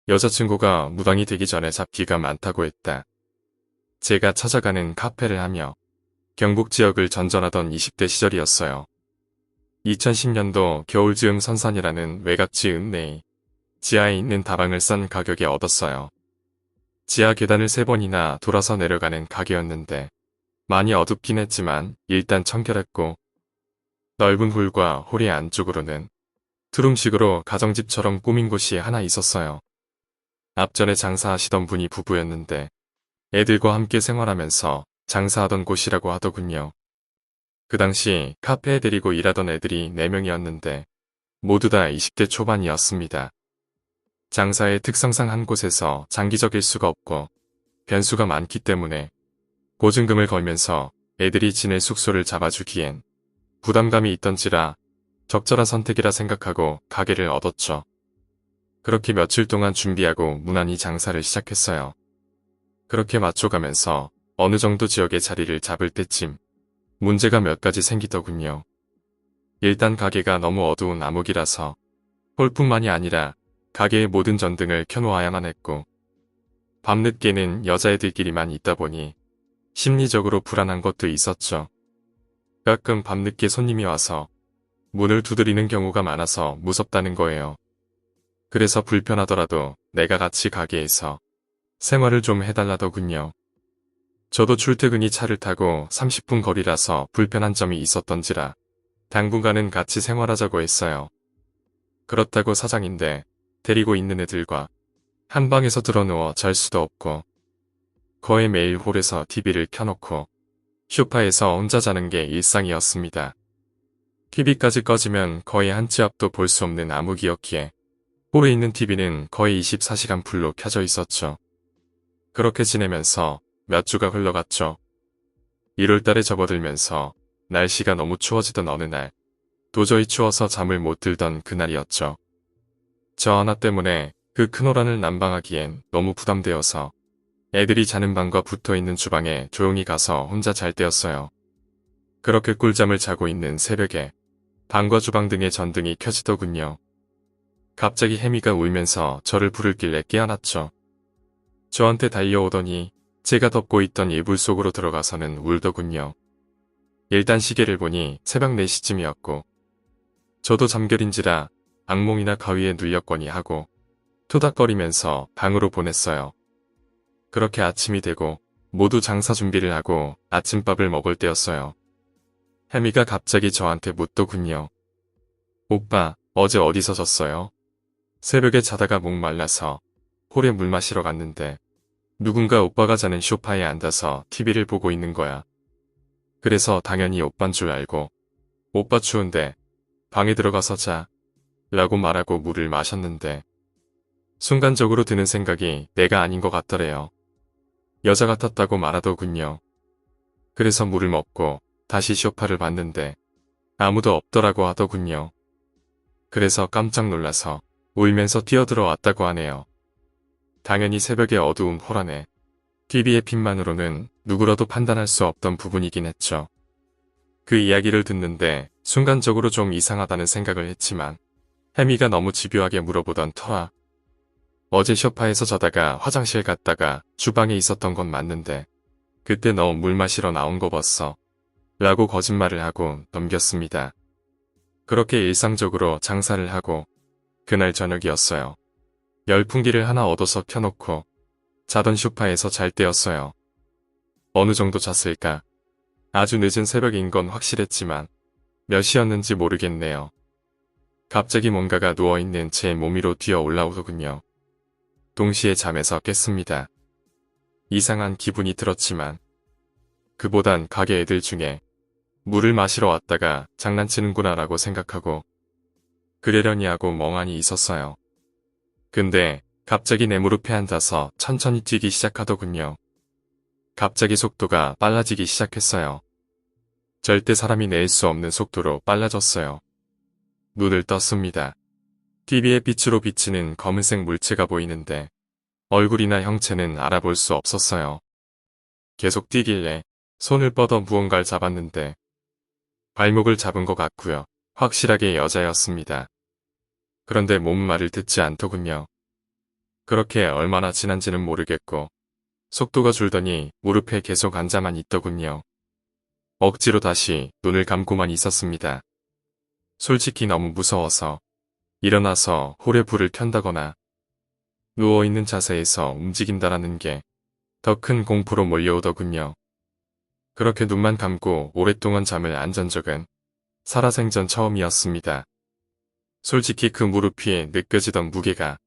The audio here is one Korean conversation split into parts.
여자친구가 무당이 되기 전에 잡기가 많다고 했다. 제가 찾아가는 카페를 하며 경북 지역을 전전하던 20대 시절이었어요. 2010년도 겨울 즈음 선산이라는 외곽지 읍내에 지하에 있는 다방을 싼 가격에 얻었어요. 지하 계단을 3번이나 돌아서 내려가는 가게였는데 많이 어둡긴 했지만 일단 청결했고 넓은 홀과 홀의 안쪽으로는 투룸식으로 가정집처럼 꾸민 곳이 하나 있었어요. 앞전에 장사하시던 분이 부부였는데 애들과 함께 생활하면서 장사하던 곳이라고 하더군요. 그 당시 카페에 데리고 일하던 애들이 4명이었는데 모두 다 20대 초반이었습니다. 장사의 특성상 한 곳에서 장기적일 수가 없고 변수가 많기 때문에 보증금을 걸면서 애들이 지낼 숙소를 잡아주기엔 부담감이 있던지라 적절한 선택이라 생각하고 가게를 얻었죠. 그렇게 며칠 동안 준비하고 무난히 장사를 시작했어요. 그렇게 맞춰가면서 어느 정도 지역에 자리를 잡을 때쯤 문제가 몇 가지 생기더군요. 일단 가게가 너무 어두운 암흑이라서 홀뿐만이 아니라 가게의 모든 전등을 켜놓아야만 했고 밤늦게는 여자애들끼리만 있다 보니 심리적으로 불안한 것도 있었죠. 가끔 밤늦게 손님이 와서 문을 두드리는 경우가 많아서 무섭다는 거예요. 그래서 불편하더라도 내가 같이 가게에서 생활을 좀 해달라더군요. 저도 출퇴근이 차를 타고 30분 거리라서 불편한 점이 있었던지라 당분간은 같이 생활하자고 했어요. 그렇다고 사장인데 데리고 있는 애들과 한 방에서 드러누워 잘 수도 없고 거의 매일 홀에서 TV를 켜놓고 소파에서 혼자 자는 게 일상이었습니다. TV까지 꺼지면 거의 한 치 앞도 볼 수 없는 암흑이었기에 홀에 있는 TV는 거의 24시간 풀로 켜져 있었죠. 그렇게 지내면서 몇 주가 흘러갔죠. 1월달에 접어들면서 날씨가 너무 추워지던 어느 날 도저히 추워서 잠을 못 들던 그날이었죠. 저 하나 때문에 그 큰 호란을 난방하기엔 너무 부담되어서 애들이 자는 방과 붙어있는 주방에 조용히 가서 혼자 잘 때였어요. 그렇게 꿀잠을 자고 있는 새벽에 방과 주방 등의 전등이 켜지더군요. 갑자기 혜미가 울면서 저를 부르길래 깨어났죠. 저한테 달려오더니 제가 덮고 있던 이불 속으로 들어가서는 울더군요. 일단 시계를 보니 새벽 4시쯤이었고 저도 잠결인지라 악몽이나 가위에 눌렸거니 하고 토닥거리면서 방으로 보냈어요. 그렇게 아침이 되고 모두 장사 준비를 하고 아침밥을 먹을 때였어요. 혜미가 갑자기 저한테 묻더군요. 오빠, 어제 어디서 잤어요? 새벽에 자다가 목 말라서 홀에 물 마시러 갔는데 누군가 오빠가 자는 소파에 앉아서 TV를 보고 있는 거야. 그래서 당연히 오빤 줄 알고 오빠 추운데 방에 들어가서 자 라고 말하고 물을 마셨는데 순간적으로 드는 생각이 내가 아닌 것 같더래요. 여자 같았다고 말하더군요. 그래서 물을 먹고 다시 소파를 봤는데 아무도 없더라고 하더군요. 그래서 깜짝 놀라서 울면서 뛰어들어 왔다고 하네요. 당연히 새벽의 어두운 홀 안에 TV의 빛만으로는 누구라도 판단할 수 없던 부분이긴 했죠. 그 이야기를 듣는데 순간적으로 좀 이상하다는 생각을 했지만 혜미가 너무 집요하게 물어보던 터라 어제 소파에서 자다가 화장실 갔다가 주방에 있었던 건 맞는데 그때 너 물 마시러 나온 거 봤어 라고 거짓말을 하고 넘겼습니다. 그렇게 일상적으로 장사를 하고 그날 저녁이었어요. 열풍기를 하나 얻어서 켜놓고 자던 소파에서 잘 때였어요. 어느 정도 잤을까? 아주 늦은 새벽인 건 확실했지만 몇 시였는지 모르겠네요. 갑자기 뭔가가 누워있는 제 몸 위로 뛰어 올라오더군요. 동시에 잠에서 깼습니다. 이상한 기분이 들었지만 그보단 가게 애들 중에 물을 마시러 왔다가 장난치는구나 라고 생각하고 그러려니 하고 멍하니 있었어요. 근데 갑자기 내 무릎에 앉아서 천천히 뛰기 시작하더군요. 갑자기 속도가 빨라지기 시작했어요. 절대 사람이 낼 수 없는 속도로 빨라졌어요. 눈을 떴습니다. TV의 빛으로 비치는 검은색 물체가 보이는데 얼굴이나 형체는 알아볼 수 없었어요. 계속 뛰길래 손을 뻗어 무언가를 잡았는데 발목을 잡은 것 같고요. 확실하게 여자였습니다. 그런데 몸 말을 듣지 않더군요. 그렇게 얼마나 지난지는 모르겠고 속도가 줄더니 무릎에 계속 앉아만 있더군요. 억지로 다시 눈을 감고만 있었습니다. 솔직히 너무 무서워서 일어나서 홀에 불을 켠다거나 누워있는 자세에서 움직인다라는 게 더 큰 공포로 몰려오더군요. 그렇게 눈만 감고 오랫동안 잠을 안 잔 적은 살아생전 처음이었습니다. 솔직히 그 무릎 위에 느껴지던 무게가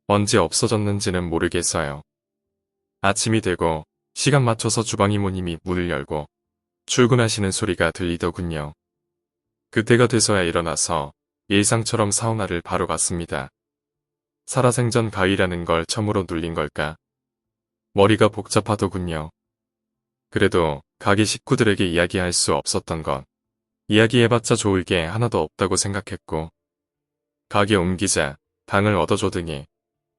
언제 없어졌는지는 모르겠어요. 아침이 되고 시간 맞춰서 주방 이모님이 문을 열고 출근하시는 소리가 들리더군요. 그때가 돼서야 일어나서 일상처럼 사우나를 바로 갔습니다. 살아생전 가위라는 걸 처음으로 눌린 걸까? 머리가 복잡하더군요. 그래도 가게 식구들에게 이야기할 수 없었던 건 이야기해봤자 좋을 게 하나도 없다고 생각했고 가게 옮기자 방을 얻어줘 등이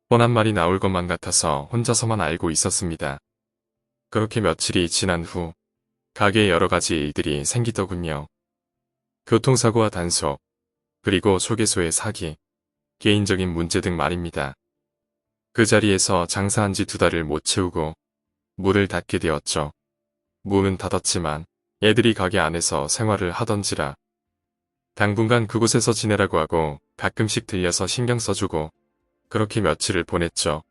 뻔한 말이 나올 것만 같아서 혼자서만 알고 있었습니다. 그렇게 며칠이 지난 후 가게에 여러 가지 일들이 생기더군요. 교통사고와 단속, 그리고 소개소의 사기, 개인적인 문제 등 말입니다. 그 자리에서 장사한 지 2달을 못 채우고 문을 닫게 되었죠. 문은 닫았지만 애들이 가게 안에서 생활을 하던지라 당분간 그곳에서 지내라고 하고 가끔씩 들려서 신경 써주고 그렇게 며칠을 보냈죠.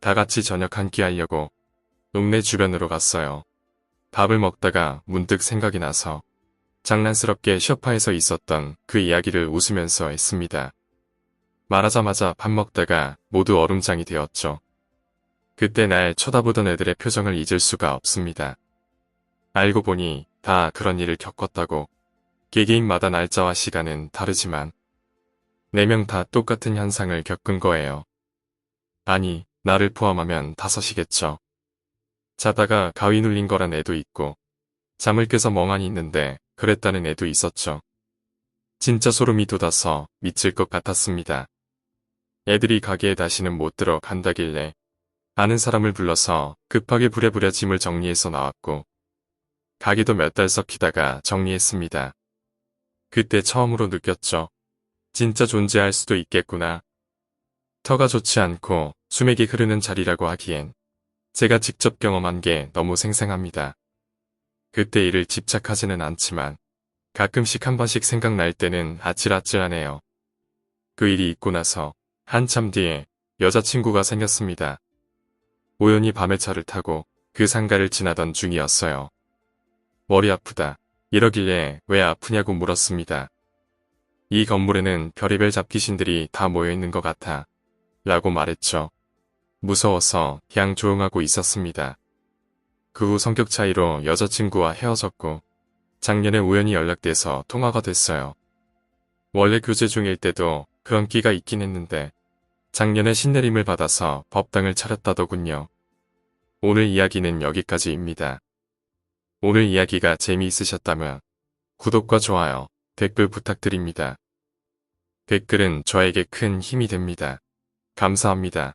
다 같이 저녁 한 끼 하려고 동네 주변으로 갔어요. 밥을 먹다가 문득 생각이 나서 장난스럽게 소파에서 있었던 그 이야기를 웃으면서 했습니다. 말하자마자 밥 먹다가 모두 얼음장이 되었죠. 그때 날 쳐다보던 애들의 표정을 잊을 수가 없습니다. 알고 보니 다 그런 일을 겪었다고. 개개인마다 날짜와 시간은 다르지만 4명 다 똑같은 현상을 겪은 거예요. 아니, 나를 포함하면 5이겠죠. 자다가 가위 눌린 거란 애도 있고 잠을 깨서 멍하니 있는데 그랬다는 애도 있었죠. 진짜 소름이 돋아서 미칠 것 같았습니다. 애들이 가게에 다시는 못 들어간다길래 아는 사람을 불러서 급하게 부랴부랴 짐을 정리해서 나왔고 가게도 몇 달 썩히다가 정리했습니다. 그때 처음으로 느꼈죠. 진짜 존재할 수도 있겠구나. 터가 좋지 않고 수맥이 흐르는 자리라고 하기엔 제가 직접 경험한 게 너무 생생합니다. 그때 일을 집착하지는 않지만 가끔씩 한 번씩 생각날 때는 아찔아찔하네요. 그 일이 있고 나서 한참 뒤에 여자친구가 생겼습니다. 우연히 밤에 차를 타고 그 상가를 지나던 중이었어요. 머리 아프다. 이러길래 왜 아프냐고 물었습니다. 이 건물에는 별의별 잡귀신들이 다 모여있는 것 같아. 라고 말했죠. 무서워서 그냥 조용하고 있었습니다. 그 후 성격 차이로 여자친구와 헤어졌고 작년에 우연히 연락돼서 통화가 됐어요. 원래 교제 중일 때도 그런 끼가 있긴 했는데 작년에 신내림을 받아서 법당을 차렸다더군요. 오늘 이야기는 여기까지입니다. 오늘 이야기가 재미있으셨다면 구독과 좋아요, 댓글 부탁드립니다. 댓글은 저에게 큰 힘이 됩니다. 감사합니다.